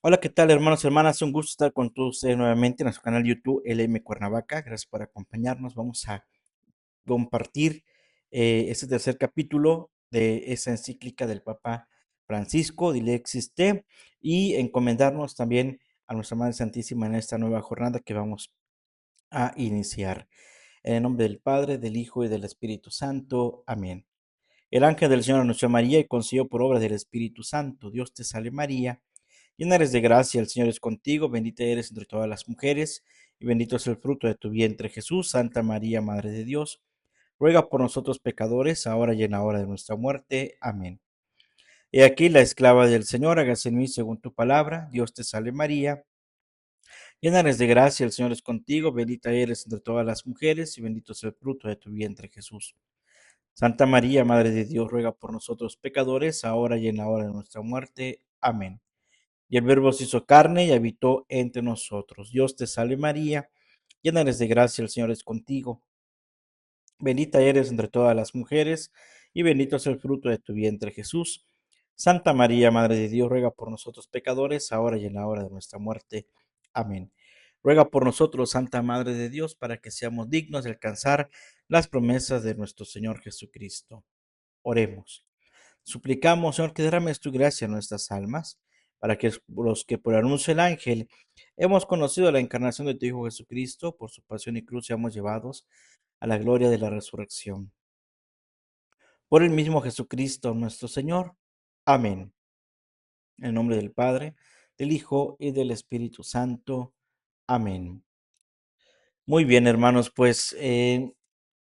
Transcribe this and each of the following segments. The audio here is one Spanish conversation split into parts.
Hola, ¿qué tal, hermanos y hermanas? Un gusto estar con todos ustedes nuevamente en nuestro canal YouTube LM Cuernavaca. Gracias por acompañarnos. Vamos a compartir este tercer capítulo de esa encíclica del Papa Francisco, Dilexis Te, y encomendarnos también a nuestra Madre Santísima en esta nueva jornada que vamos a iniciar. En el nombre del Padre, del Hijo y del Espíritu Santo. Amén. El ángel del Señor anunció a María y concibió por obra del Espíritu Santo. Dios te salve María, llena eres de gracia, el Señor es contigo, bendita eres entre todas las mujeres, y bendito es el fruto de tu vientre Jesús. Santa María, Madre de Dios, ruega por nosotros pecadores, ahora y en la hora de nuestra muerte. Amén. He aquí la esclava del Señor, hágase en mí según tu palabra. Dios te salve María, llena eres de gracia, el Señor es contigo, bendita eres entre todas las mujeres, y bendito es el fruto de tu vientre Jesús. Santa María, Madre de Dios, ruega por nosotros pecadores, ahora y en la hora de nuestra muerte. Amén. Y el Verbo se hizo carne y habitó entre nosotros. Dios te salve María, llena eres de gracia, el Señor es contigo. Bendita eres entre todas las mujeres, y bendito es el fruto de tu vientre Jesús. Santa María, Madre de Dios, ruega por nosotros pecadores, ahora y en la hora de nuestra muerte. Amén. Ruega por nosotros, Santa Madre de Dios, para que seamos dignos de alcanzar las promesas de nuestro Señor Jesucristo. Oremos. Suplicamos, Señor, que derrames tu gracia en nuestras almas, para que los que por anuncio del ángel hemos conocido la encarnación de tu Hijo Jesucristo, por su pasión y cruz seamos llevados a la gloria de la resurrección. Por el mismo Jesucristo nuestro Señor. Amén. En el nombre del Padre, del Hijo y del Espíritu Santo. Amén. Muy bien, hermanos, pues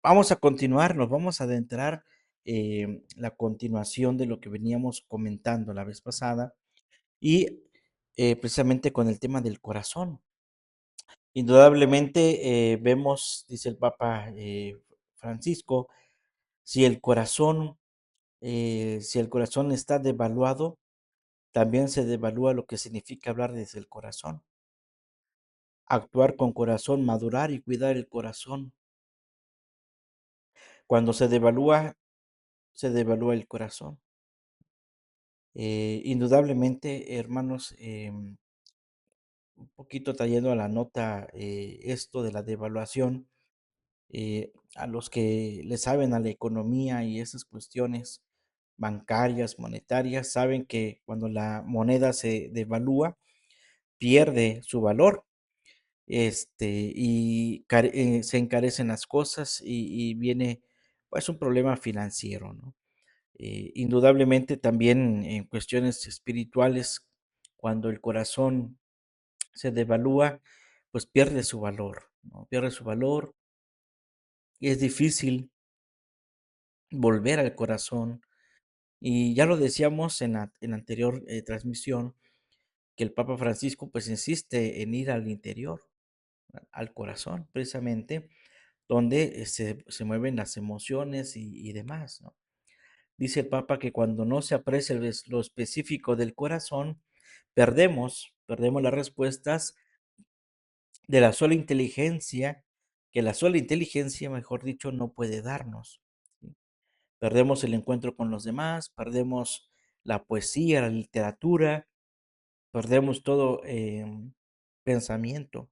vamos a continuar, nos vamos a adentrar la continuación de lo que veníamos comentando la vez pasada y precisamente con el tema del corazón. Indudablemente vemos, dice el Papa Francisco, si el corazón, si el corazón está devaluado, también se devalúa lo que significa hablar desde el corazón. Actuar con corazón, madurar y cuidar el corazón. Cuando se devalúa el corazón. Indudablemente, hermanos, un poquito trayendo a la nota esto de la devaluación, a los que le saben a la economía y esas cuestiones bancarias, monetarias, saben que cuando la moneda se devalúa, pierde su valor, y se encarecen las cosas y viene pues un problema financiero, ¿no? Indudablemente también en cuestiones espirituales, cuando el corazón se devalúa, pues pierde su valor, ¿no? Pierde su valor y es difícil volver al corazón. Y ya lo decíamos en la anterior transmisión, que el Papa Francisco pues insiste en ir al interior, al corazón, precisamente, donde se mueven las emociones y demás, ¿no? Dice el Papa que cuando no se aprecia lo específico del corazón, perdemos las respuestas de la sola inteligencia, que la sola inteligencia, mejor dicho, no puede darnos, ¿sí? Perdemos el encuentro con los demás, perdemos la poesía, la literatura, perdemos todo pensamiento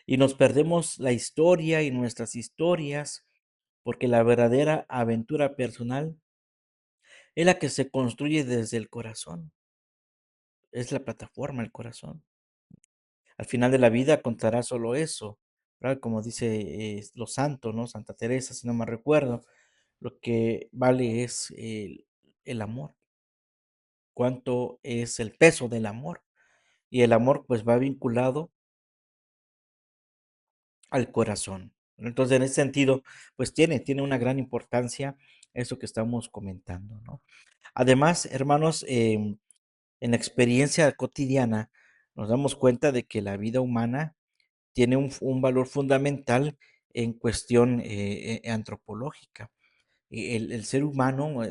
y nos perdemos la historia y nuestras historias, porque la verdadera aventura personal es la que se construye desde el corazón, es la plataforma, el corazón. Al final de la vida contará solo eso, ¿verdad? Como dice los santos, ¿no? Santa Teresa, si no me recuerdo, lo que vale es el amor, cuánto es el peso del amor. Y el amor pues va vinculado al corazón. Entonces, en ese sentido, pues tiene una gran importancia eso que estamos comentando, ¿no? Además, hermanos, en la experiencia cotidiana nos damos cuenta de que la vida humana tiene un valor fundamental en cuestión antropológica. El ser humano,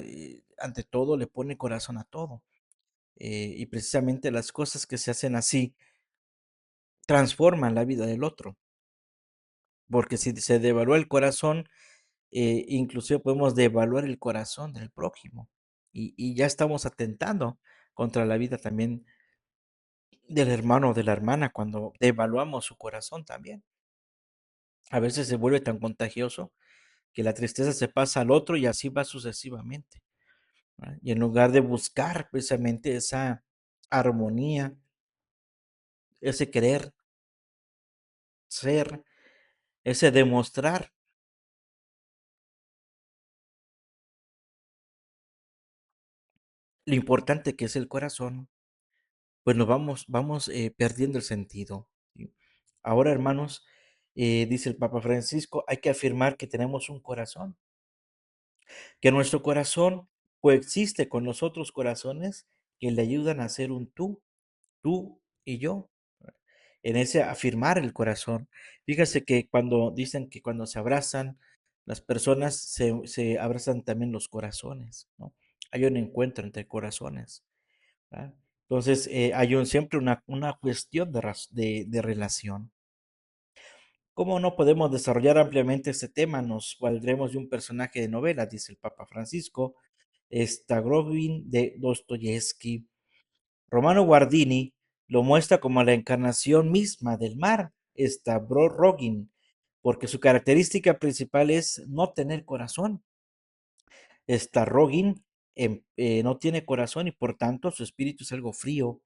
ante todo, le pone corazón a todo. Y precisamente las cosas que se hacen así transforman la vida del otro. Porque si se devalúa el corazón, inclusive podemos devaluar el corazón del prójimo. Y ya estamos atentando contra la vida también del hermano o de la hermana cuando devaluamos su corazón también. A veces se vuelve tan contagioso que la tristeza se pasa al otro y así va sucesivamente, ¿verdad? Y en lugar de buscar precisamente esa armonía, ese querer ser, ese demostrar lo importante que es el corazón, pues nos vamos perdiendo el sentido, ¿sí? Ahora, hermanos, dice el Papa Francisco, hay que afirmar que tenemos un corazón, que nuestro corazón coexiste con los otros corazones que le ayudan a ser un tú y yo. En ese afirmar el corazón. Fíjese que cuando dicen que cuando se abrazan, las personas se abrazan también los corazones, ¿no? Hay un encuentro entre corazones, ¿verdad? Entonces, hay siempre una cuestión de relación. ¿Cómo no podemos desarrollar ampliamente este tema? Nos valdremos de un personaje de novela, dice el Papa Francisco, Stavrovin de Dostoyevsky. Romano Guardini lo muestra como la encarnación misma del mar, Stavro-Rogin, porque su característica principal es no tener corazón. Starrogin no tiene corazón y por tanto su espíritu es algo frío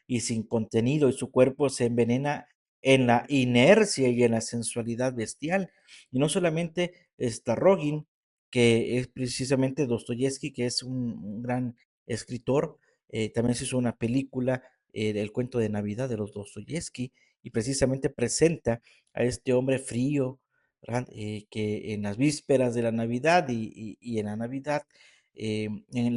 y sin contenido y su cuerpo se envenena en la inercia y en la sensualidad bestial. Y no solamente Starrogin, que es precisamente Dostoyevsky, que es un gran escritor, también se hizo una película, El cuento de Navidad de los Dostoyevsky, y precisamente presenta a este hombre frío, ¿verdad? Que en las vísperas de la Navidad y en la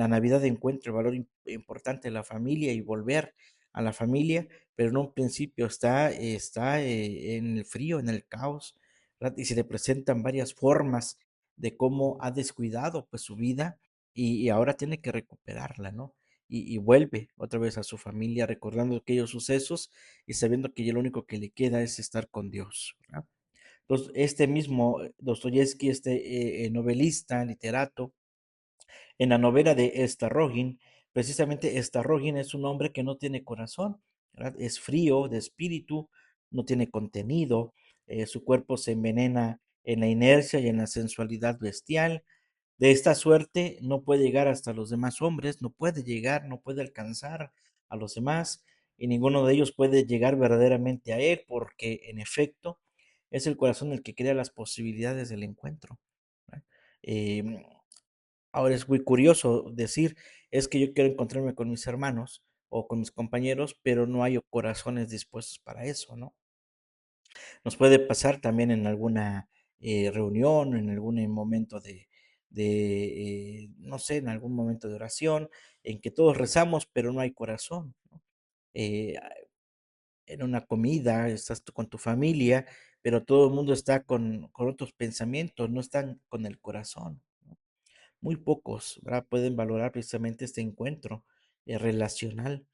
Navidad encuentra el valor importante de la familia y volver a la familia, pero en un principio está en el frío, en el caos, ¿verdad? Y se le presentan varias formas de cómo ha descuidado pues su vida y ahora tiene que recuperarla, ¿no? Y vuelve otra vez a su familia recordando aquellos sucesos y sabiendo que ya lo único que le queda es estar con Dios, ¿verdad? Entonces, este mismo Dostoyevsky, este novelista, literato, en la novela de Starrogin, precisamente Starrogin es un hombre que no tiene corazón, ¿verdad? Es frío de espíritu, no tiene contenido, su cuerpo se envenena en la inercia y en la sensualidad bestial. De esta suerte no puede llegar hasta los demás hombres, no puede llegar, no puede alcanzar a los demás, y ninguno de ellos puede llegar verdaderamente a él, porque en efecto es el corazón el que crea las posibilidades del encuentro, ¿verdad? Em, Ahora es muy curioso decir, es que yo quiero encontrarme con mis hermanos o con mis compañeros, pero no hay corazones dispuestos para eso, ¿no? Nos puede pasar también en alguna reunión, en algún momento no sé, en algún momento de oración, en que todos rezamos, pero no hay corazón, ¿no? Eh, en una comida, estás tú con tu familia, pero todo el mundo está con otros pensamientos, no están con el corazón, ¿no? Muy pocos, ¿verdad? Pueden valorar precisamente este encuentro relacional.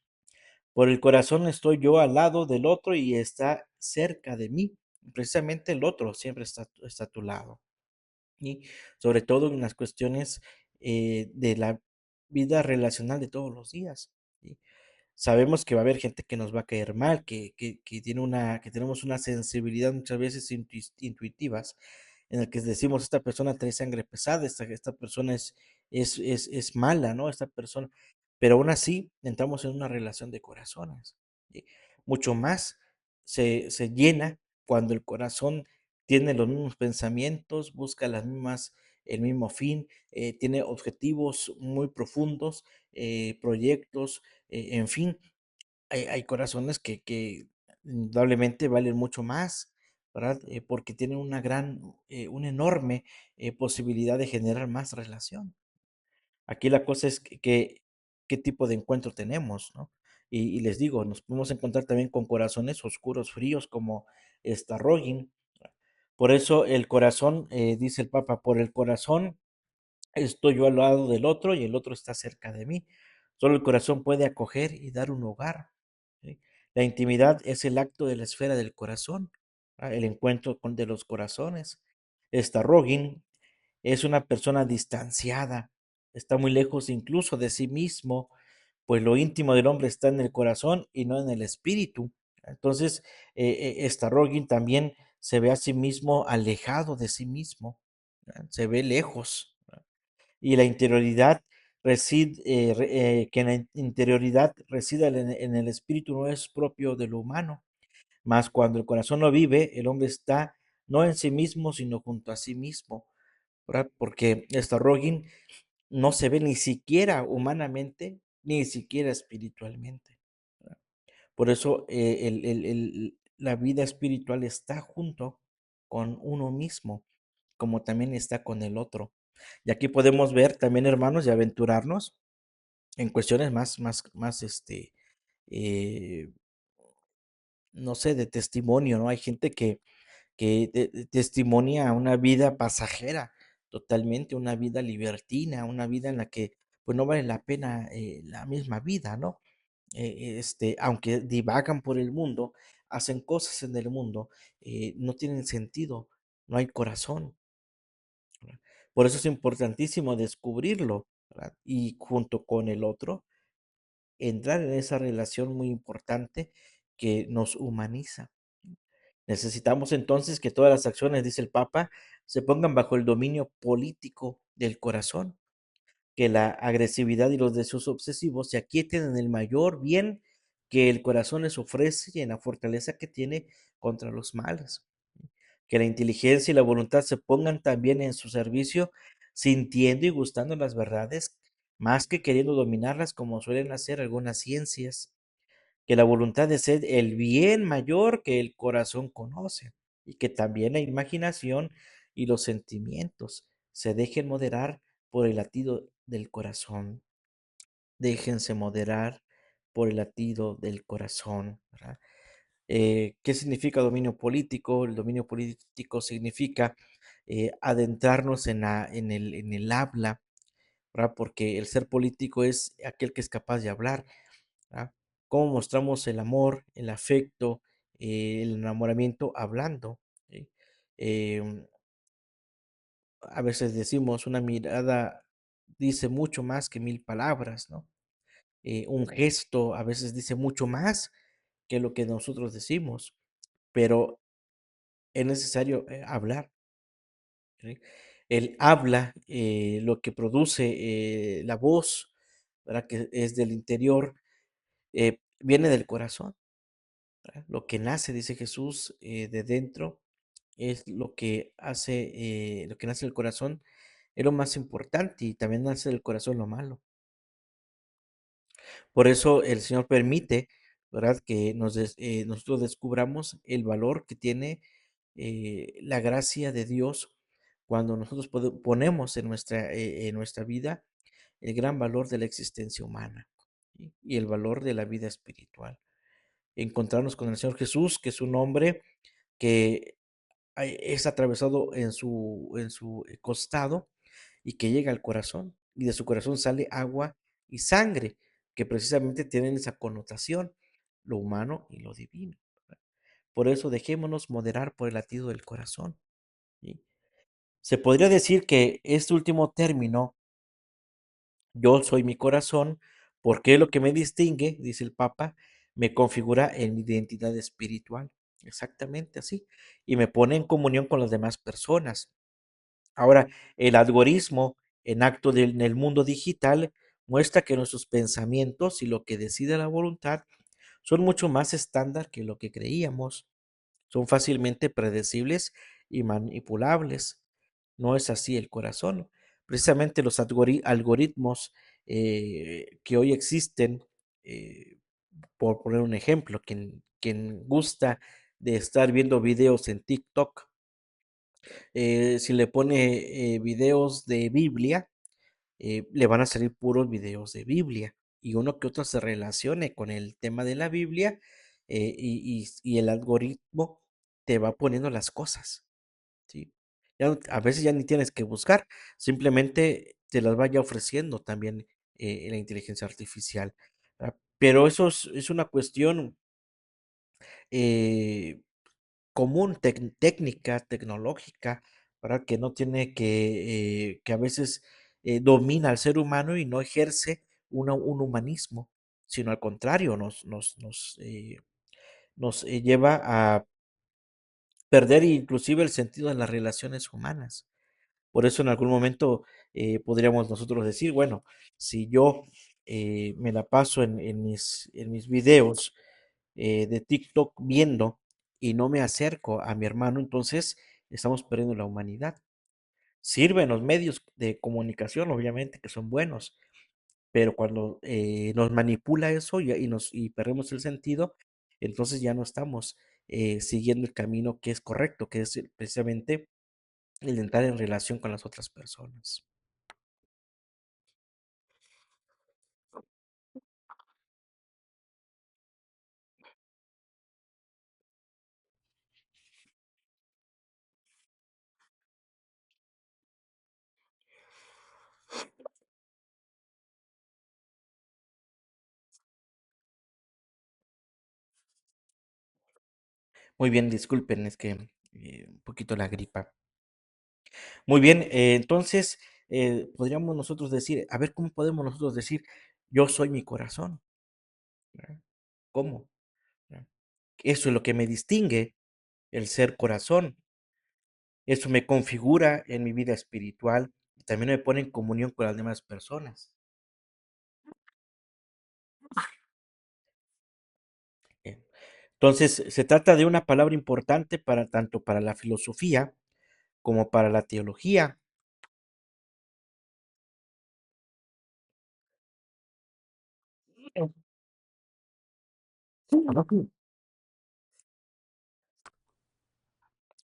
Por el corazón estoy yo al lado del otro y está cerca de mí. Precisamente el otro siempre está a tu lado. Y sobre todo en las cuestiones de la vida relacional de todos los días. ¿Sí? Sabemos que va a haber gente que nos va a caer mal, que tenemos una sensibilidad muchas veces intuitivas, en el que decimos, esta persona trae sangre pesada, esta persona es mala, ¿no? Esta persona, pero aún así entramos en una relación de corazones. ¿Sí? Mucho más se llena cuando el corazón tiene los mismos pensamientos, busca el mismo fin, tiene objetivos muy profundos, proyectos, en fin, hay corazones que indudablemente valen mucho más, ¿verdad? Porque tienen una enorme posibilidad de generar más relación. Aquí la cosa es qué tipo de encuentro tenemos, ¿no? Y les digo, nos podemos encontrar también con corazones oscuros, fríos, como esta Rogin. Por eso el corazón, dice el Papa, por el corazón estoy yo al lado del otro y el otro está cerca de mí. Solo el corazón puede acoger y dar un hogar. ¿Sí? La intimidad es el acto de la esfera del corazón, el encuentro de los corazones. Esta Rogin es una persona distanciada, está muy lejos incluso de sí mismo, pues lo íntimo del hombre está en el corazón y no en el espíritu. Entonces, Starrogin también se ve a sí mismo alejado de sí mismo, se ve lejos. Y la interioridad reside, que en la interioridad resida en el espíritu no es propio de lo humano, mas cuando el corazón lo vive, el hombre está no en sí mismo, sino junto a sí mismo, ¿verdad? Porque Starrogin no se ve ni siquiera humanamente, ni siquiera espiritualmente, ¿verdad? Por eso la vida espiritual está junto con uno mismo, como también está con el otro. Y aquí podemos ver también, hermanos, y aventurarnos en cuestiones más, eh, no sé, de testimonio, ¿no? Hay gente que testimonia una vida pasajera, totalmente, una vida libertina, una vida en la que pues no vale la pena la misma vida, ¿no? Aunque divagan por el mundo, hacen cosas en el mundo, no tienen sentido, no hay corazón, ¿verdad? Por eso es importantísimo descubrirlo, ¿verdad? Y junto con el otro, entrar en esa relación muy importante que nos humaniza. Necesitamos entonces que todas las acciones, dice el Papa, se pongan bajo el dominio político del corazón, que la agresividad y los deseos obsesivos se aquieten en el mayor bien que el corazón les ofrece y en la fortaleza que tiene contra los males. Que la inteligencia y la voluntad se pongan también en su servicio, sintiendo y gustando las verdades, más que queriendo dominarlas como suelen hacer algunas ciencias. Que la voluntad de ser el bien mayor que el corazón conoce y que también la imaginación y los sentimientos se dejen moderar por el latido del corazón. Déjense moderar por el latido del corazón, ¿verdad? ¿Qué significa dominio político? El dominio político significa adentrarnos en el habla, ¿verdad? Porque el ser político es aquel que es capaz de hablar, ¿verdad? Cómo mostramos el amor, el afecto, el enamoramiento hablando, ¿sí? Em, a veces decimos una mirada dice mucho más que mil palabras, ¿no? Un gesto a veces dice mucho más que lo que nosotros decimos, pero es necesario hablar, ¿sí? El habla, lo que produce la voz, ¿verdad? Que es del interior, viene del corazón, ¿verdad? Lo que nace, dice Jesús, de dentro es lo que nace del corazón es lo más importante y también nace del corazón lo malo. Por eso el Señor permite, ¿verdad? Que nosotros descubramos el valor que tiene la gracia de Dios cuando nosotros ponemos en nuestra vida el gran valor de la existencia humana, ¿sí? Y el valor de la vida espiritual. Encontrarnos con el Señor Jesús, que es un hombre que es atravesado en su costado y que llega al corazón, y de su corazón sale agua y sangre, que precisamente tienen esa connotación, lo humano y lo divino, ¿verdad? Por eso dejémonos moderar por el latido del corazón, ¿sí? Se podría decir que este último término, yo soy mi corazón, porque es lo que me distingue, dice el Papa, me configura en mi identidad espiritual, exactamente así, y me pone en comunión con las demás personas. Ahora, el algoritmo en el mundo digital muestra que nuestros pensamientos y lo que decide la voluntad son mucho más estándar que lo que creíamos. Son fácilmente predecibles y manipulables. No es así el corazón. Precisamente los algoritmos que hoy existen, eh, por poner un ejemplo, quien gusta de estar viendo videos en TikTok, si le pone videos de Biblia, le van a salir puros videos de Biblia y uno que otro se relacione con el tema de la Biblia, y el algoritmo te va poniendo las cosas, ¿sí? A veces ya ni tienes que buscar, simplemente te las vaya ofreciendo también la inteligencia artificial, ¿verdad? Pero eso es una cuestión eh, común, técnica, tecnológica, ¿verdad? Que no tiene que a veces domina al ser humano y no ejerce un humanismo. sino al contrario, nos lleva a perder inclusive el sentido de las relaciones humanas. Por eso en algún momento podríamos nosotros decir, bueno, si yo me la paso en mis videos de TikTok viendo y no me acerco a mi hermano, entonces estamos perdiendo la humanidad. Sirven los medios de comunicación, obviamente, que son buenos, pero cuando nos manipula eso y perdemos el sentido, entonces ya no estamos siguiendo el camino que es correcto, que es precisamente el de entrar en relación con las otras personas. Muy bien, disculpen, es que un poquito la gripa. Muy bien, entonces podríamos nosotros decir, a ver, ¿cómo podemos nosotros decir, yo soy mi corazón? ¿Verdad? ¿Cómo? ¿Verdad? Eso es lo que me distingue, el ser corazón. Eso me configura en mi vida espiritual y también me pone en comunión con las demás personas. Bien. Entonces, se trata de una palabra importante para tanto para la filosofía como para la teología.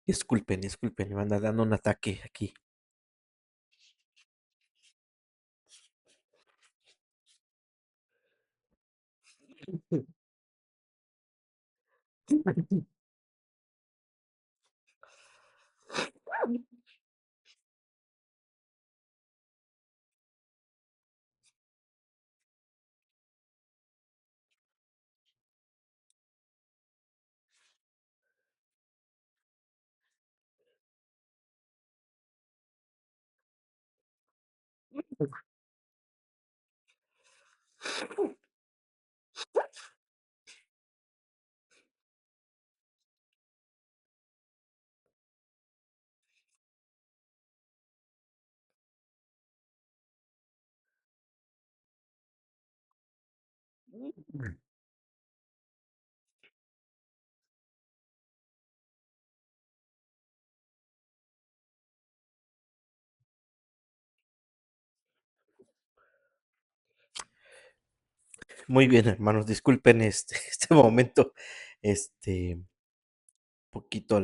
Disculpen, disculpen, me anda dando un ataque aquí. Muy bien, hermanos, disculpen este momento, poquito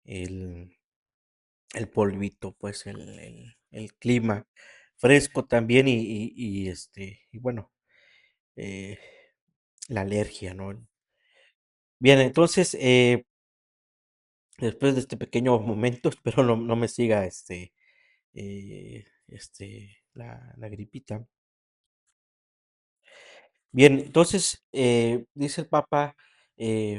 el, el polvito, pues el clima fresco también y bueno, eh, la alergia, ¿no? Bien, entonces, después de este pequeño momento, espero no me siga la gripita. Bien, entonces, dice el Papa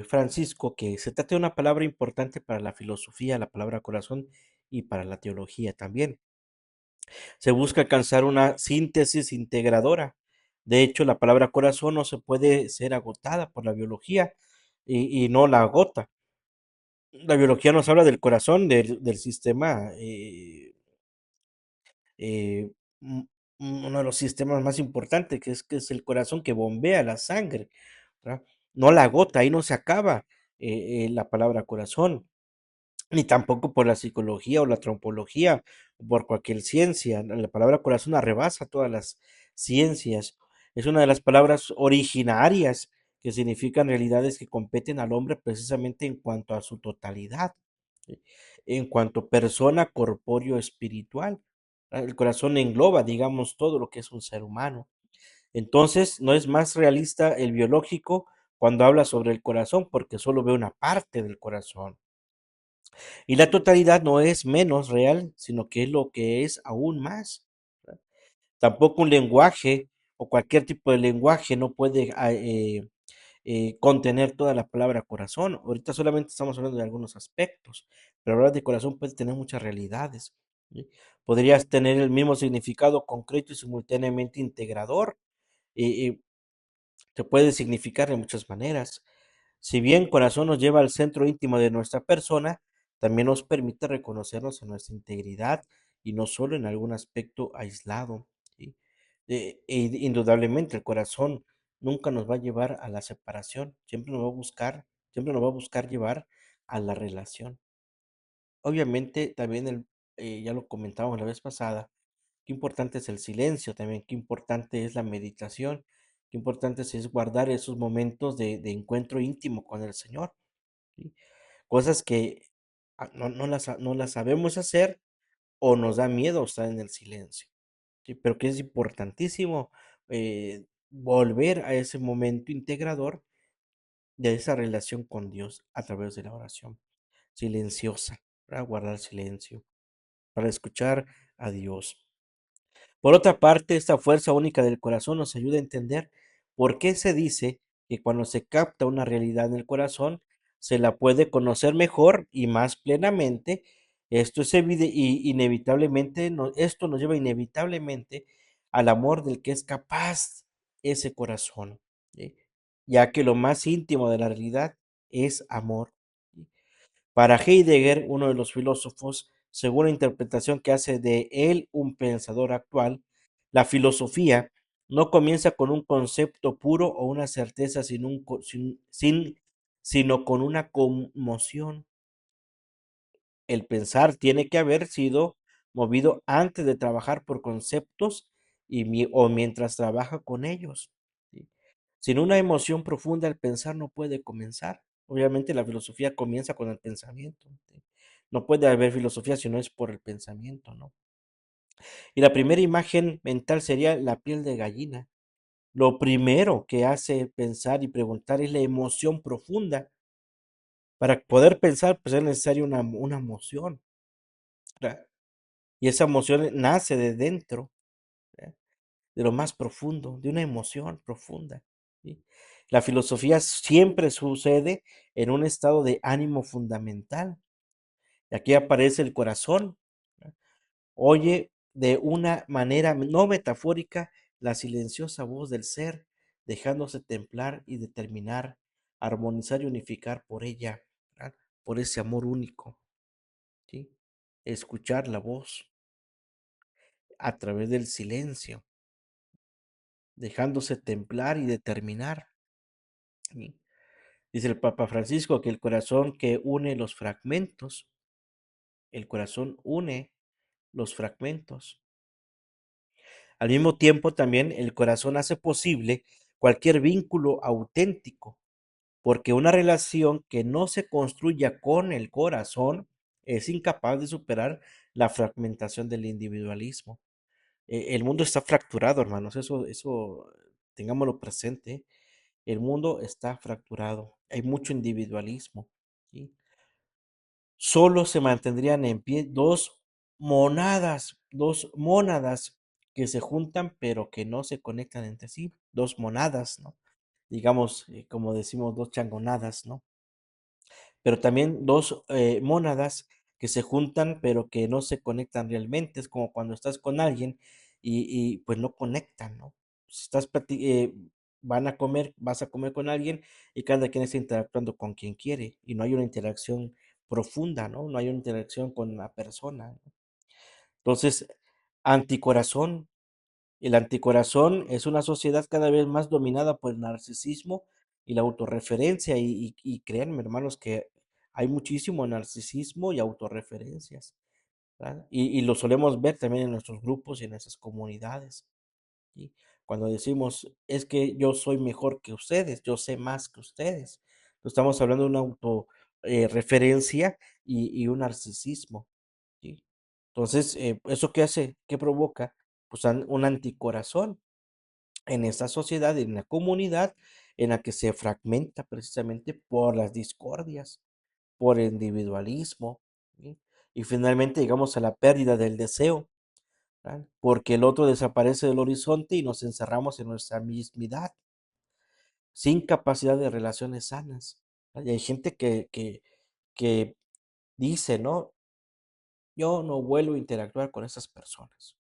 Francisco que se trata de una palabra importante para la filosofía, la palabra corazón y para la teología también. Se busca alcanzar una síntesis integradora. De hecho, la palabra corazón no se puede ser agotada por la biología y no la agota. La biología nos habla del corazón, del sistema eh, un- uno de los sistemas más importantes, que es el corazón que bombea la sangre, ¿verdad? No la agota, ahí no se acaba la palabra corazón, ni tampoco por la psicología o la antropología, o por cualquier ciencia. La palabra corazón arrebasa todas las ciencias. Es una de las palabras originarias que significan realidades que competen al hombre precisamente en cuanto a su totalidad, ¿sí? En cuanto persona corpóreo espiritual. El corazón engloba, digamos, todo lo que es un ser humano. Entonces, no es más realista el biológico cuando habla sobre el corazón, porque solo ve una parte del corazón. Y la totalidad no es menos real, sino que es lo que es aún más. ¿Verdad? Tampoco un lenguaje o cualquier tipo de lenguaje no puede contener toda la palabra corazón. Ahorita solamente estamos hablando de algunos aspectos, pero hablar de corazón puede tener muchas realidades. ¿Sí? Podrías tener el mismo significado concreto y simultáneamente integrador. Se puede significar de muchas maneras. Si bien corazón nos lleva al centro íntimo de nuestra persona, también nos permite reconocernos en nuestra integridad y no solo en algún aspecto aislado. ¿Sí? Indudablemente el corazón nunca nos va a llevar a la separación, siempre nos va a buscar llevar a la relación. Obviamente también ya lo comentábamos la vez pasada, qué importante es el silencio también, qué importante es la meditación, qué importante es guardar esos momentos de encuentro íntimo con el Señor, ¿sí? Cosas que no las sabemos hacer o nos da miedo estar en el silencio, ¿sí? Pero que es importantísimo volver a ese momento integrador de esa relación con Dios a través de la oración silenciosa, para guardar silencio, para escuchar a Dios. Por otra parte, esta fuerza única del corazón nos ayuda a entender por qué se dice que cuando se capta una realidad en el corazón, se la puede conocer mejor y más plenamente. Esto es inevitablemente, esto nos lleva inevitablemente al amor del que es capaz ese corazón, ¿sí? Ya que lo más íntimo de la realidad es amor. ¿Sí? Para Heidegger, uno de los filósofos, según la interpretación que hace de él un pensador actual, la filosofía no comienza con un concepto puro o una certeza sino con una conmoción. El pensar tiene que haber sido movido antes de trabajar por conceptos o mientras trabaja con ellos. ¿Sí? Sin una emoción profunda, el pensar no puede comenzar. Obviamente la filosofía comienza con el pensamiento. ¿Sí? No puede haber filosofía si no es por el pensamiento, ¿no? Y la primera imagen mental sería la piel de gallina. Lo primero que hace pensar y preguntar es la emoción profunda. Para poder pensar, pues es necesaria una emoción. ¿Verdad? Y esa emoción nace de dentro, ¿verdad? De lo más profundo, de una emoción profunda, ¿sí? La filosofía siempre sucede en un estado de ánimo fundamental. Y aquí aparece el corazón, ¿verdad? Oye de una manera no metafórica la silenciosa voz del ser, dejándose templar y determinar, armonizar y unificar por ella, ¿verdad? Por ese amor único, ¿sí? Escuchar la voz a través del silencio, dejándose templar y determinar. ¿Sí? Dice el Papa Francisco que el corazón que une los fragmentos, el corazón une los fragmentos. Al mismo tiempo, también el corazón hace posible cualquier vínculo auténtico, porque una relación que no se construya con el corazón es incapaz de superar la fragmentación del individualismo. El mundo está fracturado, hermanos, eso tengámoslo presente. El mundo está fracturado, hay mucho individualismo, ¿sí? Solo se mantendrían en pie dos mónadas que se juntan pero que no se conectan entre sí, dos monadas, ¿no? Digamos, como decimos, dos changonadas, ¿no? Pero también dos mónadas que se juntan pero que no se conectan realmente. Es como cuando estás con alguien pues no conectan, ¿no? Si van a comer, vas a comer con alguien y cada quien está interactuando con quien quiere y no hay una interacción profunda, ¿no? No hay una interacción con la persona, ¿no? Entonces, anticorazón. El anticorazón es una sociedad cada vez más dominada por el narcisismo y la autorreferencia. Y créanme, hermanos, que hay muchísimo narcisismo y autorreferencias, ¿verdad? Y lo solemos ver también en nuestros grupos y en nuestras comunidades. ¿Sí? Cuando decimos, es que yo soy mejor que ustedes, yo sé más que ustedes. No estamos hablando de una autorreferencia y un narcisismo. ¿Sí? Entonces, ¿eso qué hace? ¿Qué provoca? Pues un anticorazón en esta sociedad, en la comunidad, en la que se fragmenta precisamente por las discordias, por el individualismo, ¿sí? Y finalmente llegamos a la pérdida del deseo, ¿verdad? Porque el otro desaparece del horizonte y nos encerramos en nuestra mismidad, sin capacidad de relaciones sanas, ¿verdad? Y hay gente que dice, ¿no? Yo no vuelvo a interactuar con esas personas.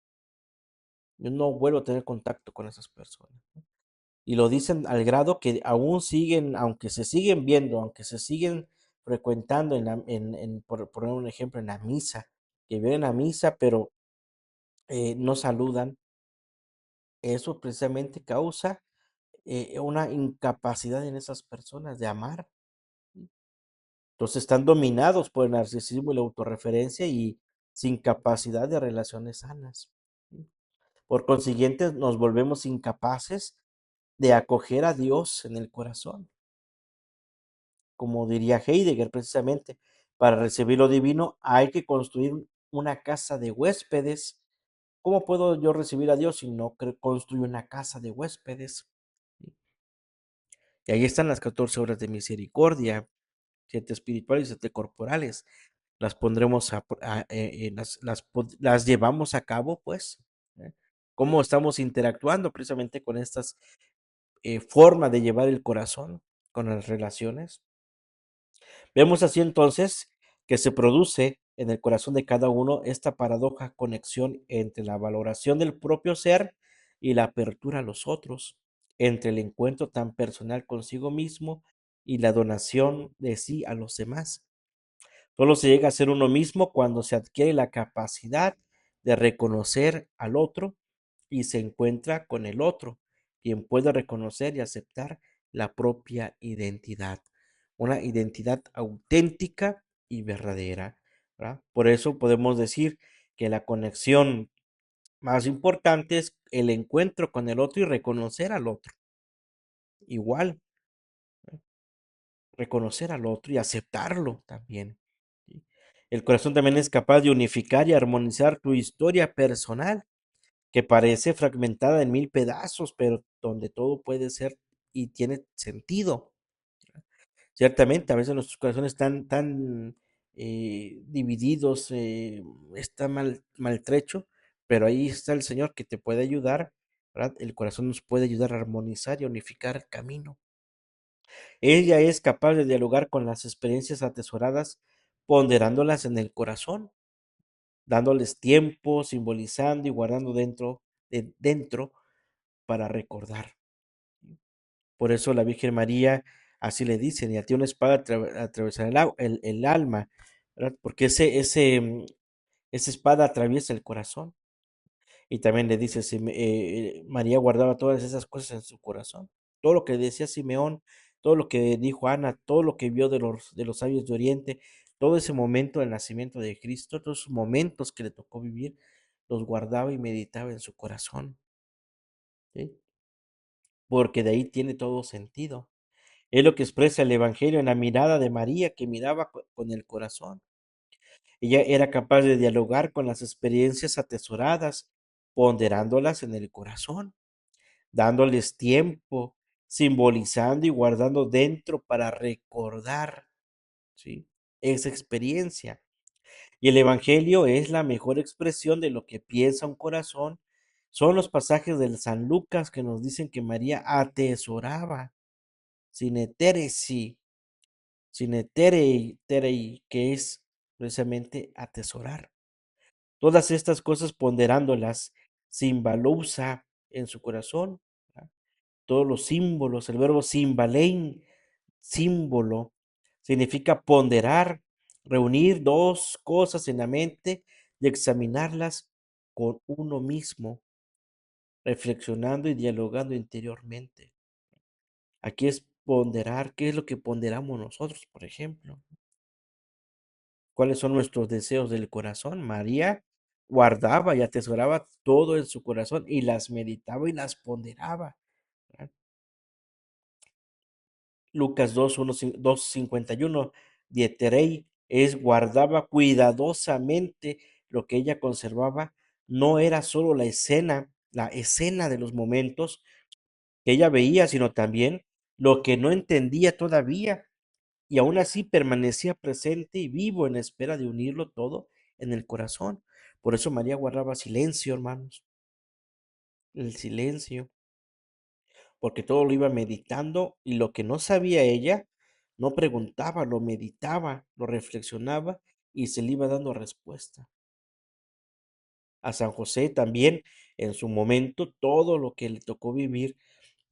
Yo no vuelvo a tener contacto con esas personas, ¿no? Y lo dicen al grado que aún siguen, aunque se siguen viendo, aunque se siguen frecuentando por poner un ejemplo, en la misa, que vienen a misa, pero no saludan, eso precisamente causa una incapacidad en esas personas de amar. Entonces están dominados por el narcisismo y la autorreferencia y sin capacidad de relaciones sanas. Por consiguiente, nos volvemos incapaces de acoger a Dios en el corazón. Como diría Heidegger precisamente, para recibir lo divino hay que construir una casa de huéspedes. ¿Cómo puedo yo recibir a Dios si no construyo una casa de huéspedes? Y ahí están las 14 horas de misericordia, 7 espirituales y 7 corporales. Las pondremos las llevamos a cabo, pues. ¿Eh? ¿Cómo estamos interactuando precisamente con estas formas de llevar el corazón, con las relaciones? Vemos así entonces que se produce en el corazón de cada uno esta paradoja conexión entre la valoración del propio ser y la apertura a los otros, entre el encuentro tan personal consigo mismo y la donación de sí a los demás. Solo se llega a ser uno mismo cuando se adquiere la capacidad de reconocer al otro y se encuentra con el otro, quien puede reconocer y aceptar la propia identidad, una identidad auténtica y verdadera, ¿verdad? Por eso podemos decir que la conexión más importante es el encuentro con el otro y reconocer al otro. Igual, reconocer al otro y aceptarlo también. ¿Sí? El corazón también es capaz de unificar y armonizar tu historia personal, que parece fragmentada en mil pedazos, pero donde todo puede ser y tiene sentido. Ciertamente, a veces nuestros corazones están tan divididos, está maltrecho, pero ahí está el Señor que te puede ayudar, ¿verdad? El corazón nos puede ayudar a armonizar y a unificar el camino. Ella es capaz de dialogar con las experiencias atesoradas, ponderándolas en el corazón, dándoles tiempo, simbolizando y guardando dentro para recordar. Por eso la Virgen María, así le dicen, y a ti una espada atravesará el alma, ¿verdad? Porque esa espada atraviesa el corazón. Y también le dice, María guardaba todas esas cosas en su corazón. Todo lo que decía Simeón, todo lo que dijo Ana, todo lo que vio de los sabios de Oriente, todo ese momento del nacimiento de Cristo, todos esos momentos que le tocó vivir, los guardaba y meditaba en su corazón, ¿sí? Porque de ahí tiene todo sentido. Es lo que expresa el Evangelio en la mirada de María, que miraba con el corazón. Ella era capaz de dialogar con las experiencias atesoradas, ponderándolas en el corazón, dándoles tiempo, simbolizando y guardando dentro para recordar, ¿sí? Esa experiencia. Y el Evangelio es la mejor expresión de lo que piensa un corazón. Son los pasajes del San Lucas que nos dicen que María atesoraba, terei, que es precisamente atesorar. Todas estas cosas ponderándolas, simbalousa en su corazón, ¿verdad? Todos los símbolos, el verbo simbalein, símbolo, significa ponderar, reunir dos cosas en la mente y examinarlas con uno mismo, reflexionando y dialogando interiormente. Aquí es ponderar, ¿qué es lo que ponderamos nosotros, por ejemplo? ¿Cuáles son nuestros deseos del corazón? María guardaba y atesoraba todo en su corazón y las meditaba y las ponderaba, ¿verdad? Lucas 2, 2:51, dieterei es guardaba cuidadosamente lo que ella conservaba, no era solo la escena de los momentos que ella veía, sino también lo que no entendía todavía, y aún así permanecía presente y vivo en espera de unirlo todo en el corazón. Por eso María guardaba silencio, hermanos, el silencio, porque todo lo iba meditando y lo que no sabía ella, no preguntaba, lo meditaba, lo reflexionaba y se le iba dando respuesta. A San José también, en su momento, todo lo que le tocó vivir,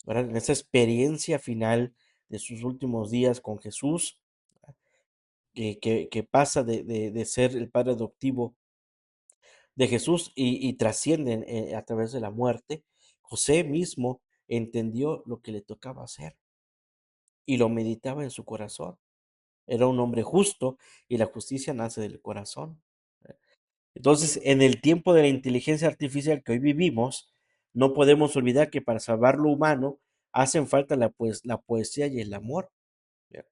¿verdad? En esa experiencia final de sus últimos días con Jesús, que pasa de ser el padre adoptivo de Jesús y trascienden a través de la muerte, José mismo entendió lo que le tocaba hacer y lo meditaba en su corazón. Era un hombre justo y la justicia nace del corazón. Entonces, en el tiempo de la inteligencia artificial que hoy vivimos, no podemos olvidar que para salvar lo humano hacen falta la poesía y el amor, ¿verdad?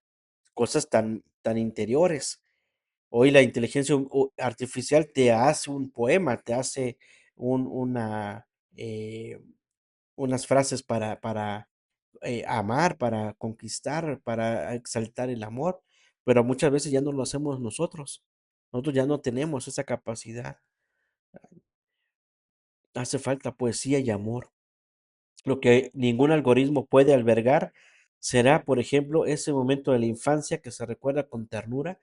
Cosas tan interiores. Hoy la inteligencia artificial te hace un poema, te hace una, unas frases para amar, para conquistar, para exaltar el amor, pero muchas veces ya no lo hacemos nosotros. Nosotros ya no tenemos esa capacidad. Hace falta poesía y amor. Lo que ningún algoritmo puede albergar será, por ejemplo, ese momento de la infancia que se recuerda con ternura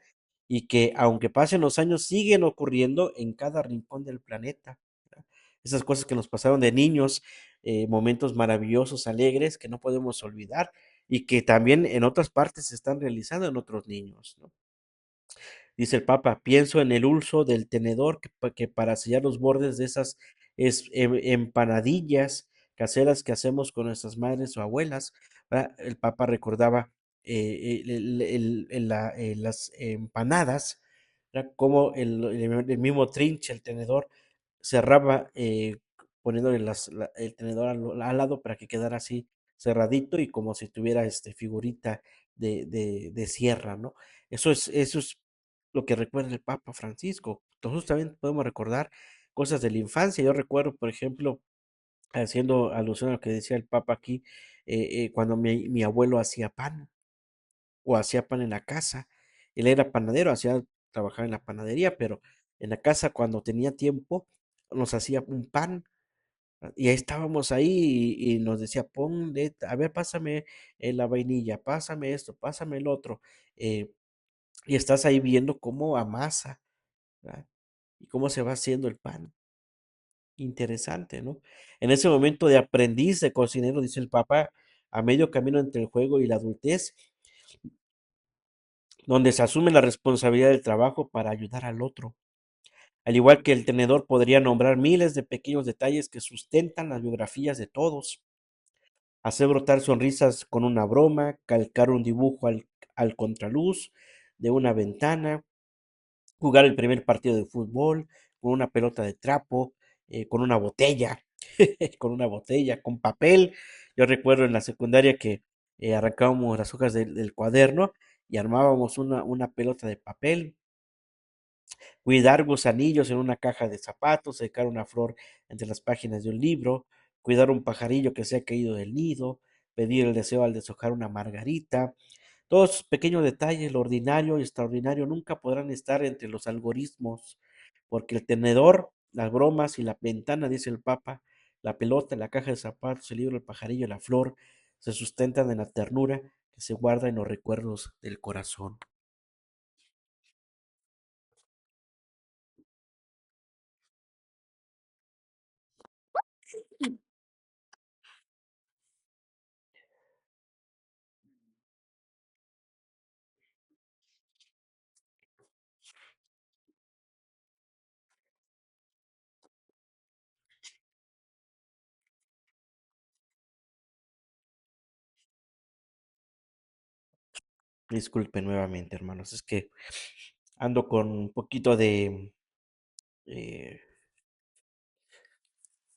y que, aunque pasen los años, siguen ocurriendo en cada rincón del planeta, ¿verdad? Esas cosas que nos pasaron de niños, momentos maravillosos, alegres, que no podemos olvidar y que también en otras partes se están realizando en otros niños, ¿no? Dice el Papa, pienso en el uso del tenedor que para sellar los bordes de esas empanadillas caseras que hacemos con nuestras madres o abuelas, ¿verdad? El Papa recordaba las empanadas, ¿verdad? Como el mismo trinche, el tenedor, cerraba poniéndole el tenedor al lado para que quedara así cerradito y como si tuviera figurita de sierra, ¿no? Eso es lo que recuerda el Papa Francisco. Nosotros también podemos recordar cosas de la infancia. Yo recuerdo, por ejemplo, haciendo alusión a lo que decía el Papa aquí, cuando mi abuelo hacía pan o hacía pan en la casa. Él era panadero, hacía trabajar en la panadería, pero en la casa cuando tenía tiempo nos hacía un pan. Y ahí estábamos ahí y nos decía, ponle, a ver, pásame la vainilla, pásame esto, pásame el otro. eh, y estás ahí viendo cómo amasa, ¿verdad? Y cómo se va haciendo el pan. Interesante, ¿no? En ese momento de aprendiz de cocinero, dice el Papa, a medio camino entre el juego y la adultez, donde se asume la responsabilidad del trabajo para ayudar al otro. Al igual que el tenedor podría nombrar miles de pequeños detalles que sustentan las biografías de todos. Hacer brotar sonrisas con una broma, calcar un dibujo al contraluz de una ventana, jugar el primer partido de fútbol con una pelota de trapo, con una botella, con una botella, con papel. Yo recuerdo en la secundaria que arrancábamos las hojas del cuaderno y armábamos una pelota de papel, cuidar gusanillos en una caja de zapatos, secar una flor entre las páginas de un libro, cuidar un pajarillo que se ha caído del nido, pedir el deseo al deshojar una margarita. Todos esos pequeños detalles, lo ordinario y extraordinario, nunca podrán estar entre los algoritmos, porque el tenedor, las bromas y la ventana, dice el Papa, la pelota, la caja de zapatos, el libro, el pajarillo, la flor, se sustentan en la ternura que se guarda en los recuerdos del corazón. Disculpen nuevamente, hermanos, es que ando con un poquito eh,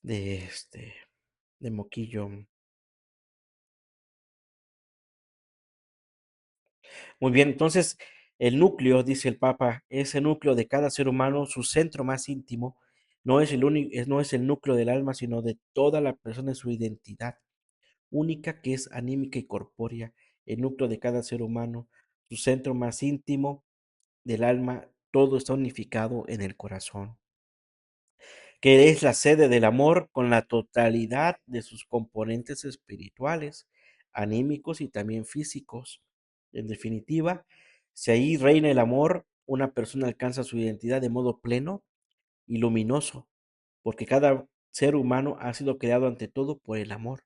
de, de moquillo. Muy bien, entonces el núcleo, dice el Papa, ese núcleo de cada ser humano, su centro más íntimo, no es el único, no es el núcleo del alma, sino de toda la persona en su identidad única que es anímica y corpórea, el núcleo de cada ser humano, su centro más íntimo del alma, todo está unificado en el corazón, que es la sede del amor con la totalidad de sus componentes espirituales, anímicos y también físicos. En definitiva, si ahí reina el amor, una persona alcanza su identidad de modo pleno y luminoso, porque cada ser humano ha sido creado ante todo por el amor.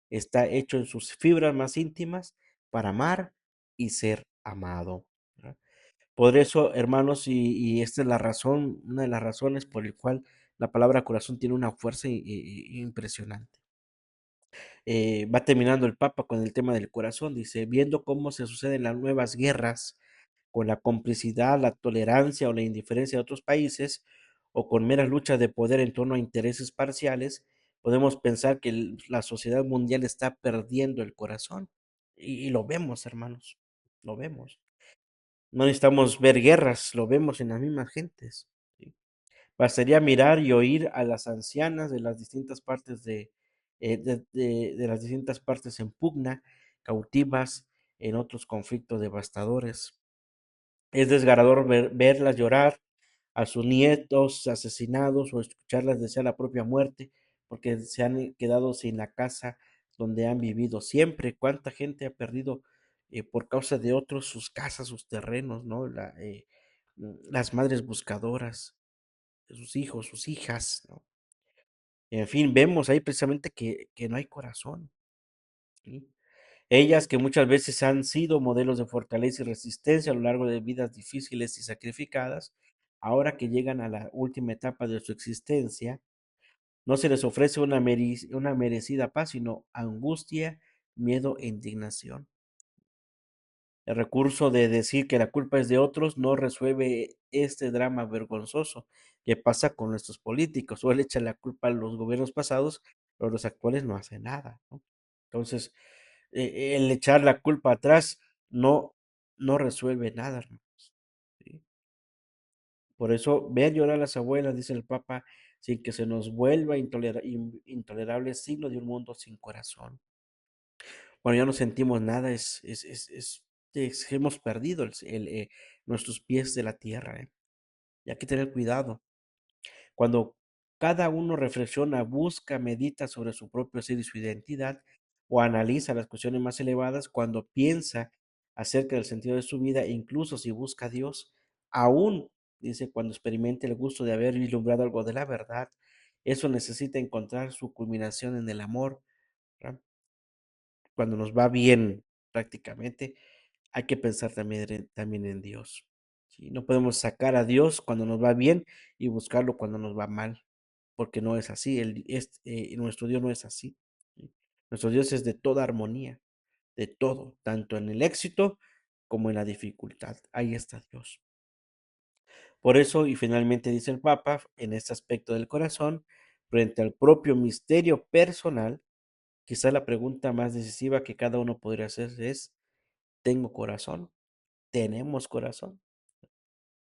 está hecho en sus fibras más íntimas para amar y ser amado, ¿verdad? Por eso, hermanos, y esta es la razón, una de las razones por el cual la palabra corazón tiene una fuerza impresionante. Va terminando el Papa con el tema del corazón, dice, viendo cómo se suceden las nuevas guerras con la complicidad, la tolerancia o la indiferencia de otros países, o con meras luchas de poder en torno a intereses parciales, podemos pensar que la sociedad mundial está perdiendo el corazón. Y lo vemos, hermanos, lo vemos. No necesitamos ver guerras, lo vemos en las mismas gentes. ¿Sí? Bastaría mirar y oír a las ancianas de las distintas partes de las distintas partes en pugna, cautivas en otros conflictos devastadores. Es desgarrador verlas llorar a sus nietos asesinados o escucharlas desear la propia muerte porque se han quedado sin la casa donde han vivido siempre. ¿Cuánta gente ha perdido por causa de otros sus casas, sus terrenos, ¿no? Las madres buscadoras de sus hijos, sus hijas, ¿no? En fin, vemos ahí precisamente que no hay corazón, ¿sí? Ellas que muchas veces han sido modelos de fortaleza y resistencia a lo largo de vidas difíciles y sacrificadas, ahora que llegan a la última etapa de su existencia, no se les ofrece una merecida paz, sino angustia, miedo e indignación. El recurso de decir que la culpa es de otros no resuelve este drama vergonzoso que pasa con nuestros políticos. O le echan la culpa a los gobiernos pasados, pero los actuales no hacen nada, ¿no? Entonces, el echar la culpa atrás no, no resuelve nada, hermanos, ¿sí? Por eso, ver llorar a las abuelas, dice el Papa, sin que se nos vuelva intolerable signo de un mundo sin corazón. Cuando ya no sentimos nada, hemos perdido nuestros pies de la tierra, ¿eh? Y hay que tener cuidado. Cuando cada uno reflexiona, busca, medita sobre su propio ser y su identidad, o analiza las cuestiones más elevadas, cuando piensa acerca del sentido de su vida, incluso si busca a Dios, aún, dice, cuando experimente el gusto de haber vislumbrado algo de la verdad, eso necesita encontrar su culminación en el amor, ¿verdad? Cuando nos va bien prácticamente, hay que pensar también en Dios, ¿sí? No podemos sacar a Dios cuando nos va bien y buscarlo cuando nos va mal, porque no es así. Nuestro Dios no es así, ¿sí? Nuestro Dios es de toda armonía, de todo, tanto en el éxito como en la dificultad. Ahí está Dios. Por eso, y finalmente dice el Papa, en este aspecto del corazón, frente al propio misterio personal, quizá la pregunta más decisiva que cada uno podría hacer es, ¿tengo corazón? ¿Tenemos corazón?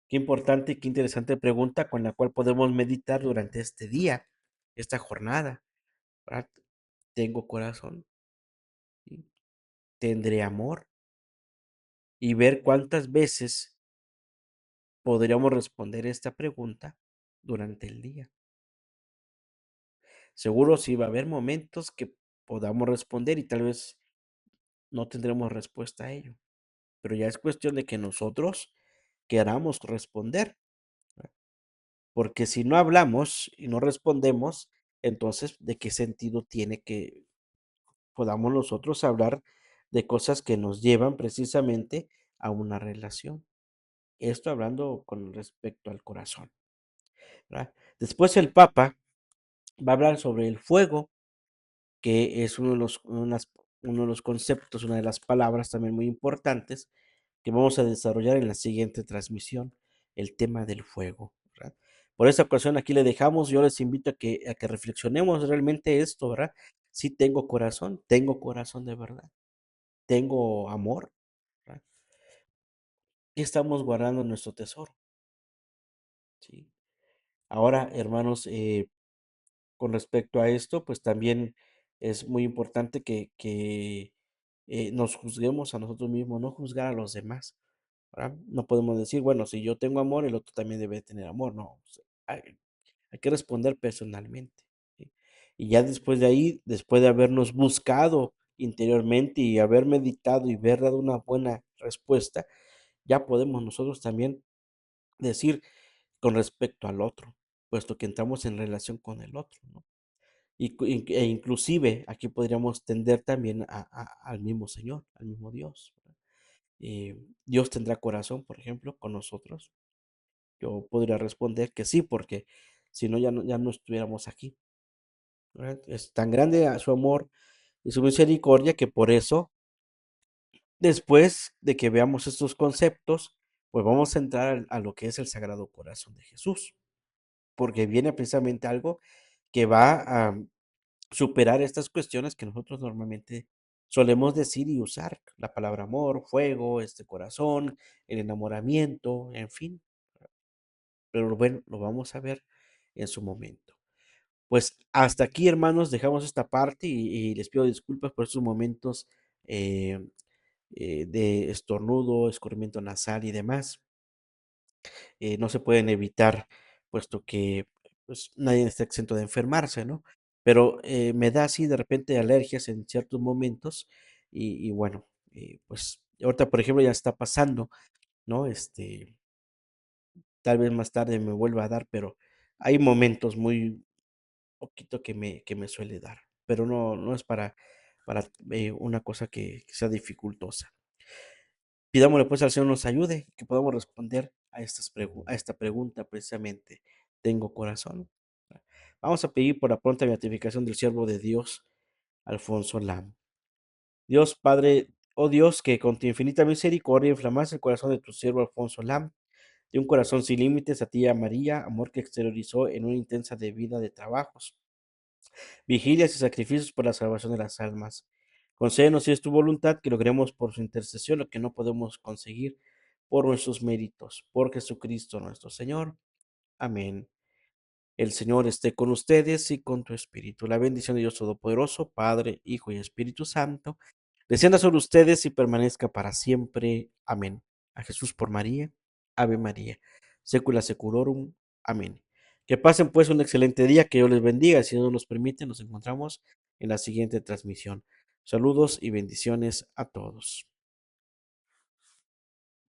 Qué importante y qué interesante pregunta con la cual podemos meditar durante este día, esta jornada, ¿verdad? ¿Tengo corazón? ¿Sí? ¿Tendré amor? Y ver cuántas veces podríamos responder esta pregunta durante el día. Seguro sí va a haber momentos que podamos responder y tal vez no tendremos respuesta a ello, pero ya es cuestión de que nosotros queramos responder, ¿verdad? Porque si no hablamos y no respondemos, entonces, ¿de qué sentido tiene que podamos nosotros hablar de cosas que nos llevan precisamente a una relación? Esto hablando con respecto al corazón, ¿verdad? Después el Papa va a hablar sobre el fuego, que es uno de los conceptos, una de las palabras también muy importantes que vamos a desarrollar en la siguiente transmisión, el tema del fuego, ¿verdad? Por esta ocasión aquí le dejamos, yo les invito a que reflexionemos realmente esto, ¿verdad? Si tengo corazón de verdad, tengo amor, ¿verdad? ¿Qué estamos guardando en nuestro tesoro? ¿Sí? Ahora, hermanos, con respecto a esto, pues también es muy importante que nos juzguemos a nosotros mismos, no juzgar a los demás, ¿verdad? No podemos decir, bueno, si yo tengo amor, el otro también debe tener amor, no, o sea, hay que responder personalmente, ¿sí? Y ya después de ahí, después de habernos buscado interiormente y haber meditado y haber dado una buena respuesta, ya podemos nosotros también decir con respecto al otro, puesto que entramos en relación con el otro, ¿no? E inclusive aquí podríamos tender también al mismo Señor, al mismo Dios. Dios tendrá corazón, por ejemplo, con nosotros. Yo podría responder que sí, porque si no, ya no estuviéramos aquí. ¿Verdad? Es tan grande su amor y su misericordia que por eso, después de que veamos estos conceptos, pues vamos a entrar a lo que es el Sagrado Corazón de Jesús, porque viene precisamente algo que va a superar estas cuestiones que nosotros normalmente solemos decir y usar, la palabra amor, fuego, este corazón, el enamoramiento, en fin, pero bueno, lo vamos a ver en su momento. Pues hasta aquí, hermanos, dejamos esta parte y les pido disculpas por estos momentos eh, de estornudo, escurrimiento nasal y demás. No se pueden evitar, puesto que pues, nadie está exento de enfermarse, ¿no? Pero me da así de repente alergias en ciertos momentos y bueno, pues ahorita, por ejemplo, ya está pasando, ¿no? Tal vez más tarde me vuelva a dar, pero hay momentos muy poquito que me suele dar, pero no es para una cosa que sea dificultosa. Pidámosle pues al Señor nos ayude, que podamos responder a esta pregunta precisamente. ¿Tengo corazón? Vamos a pedir por la pronta beatificación del siervo de Dios, Alfonso Lam. Dios Padre, oh Dios, que con tu infinita misericordia inflamas el corazón de tu siervo Alfonso Lam, de un corazón sin límites a ti y a María, amor que exteriorizó en una intensa de vida de trabajos, vigilias y sacrificios por la salvación de las almas. Concédenos, si es tu voluntad, que logremos por su intercesión lo que no podemos conseguir por nuestros méritos, por Jesucristo nuestro Señor. Amén. El Señor esté con ustedes y con tu espíritu. La bendición de Dios Todopoderoso, Padre, Hijo y Espíritu Santo, descienda sobre ustedes y permanezca para siempre. Amén. A Jesús por María. Ave María. Secula seculorum. Amén. Que pasen pues un excelente día, que Dios les bendiga. Si Dios nos permite, nos encontramos en la siguiente transmisión. Saludos y bendiciones a todos.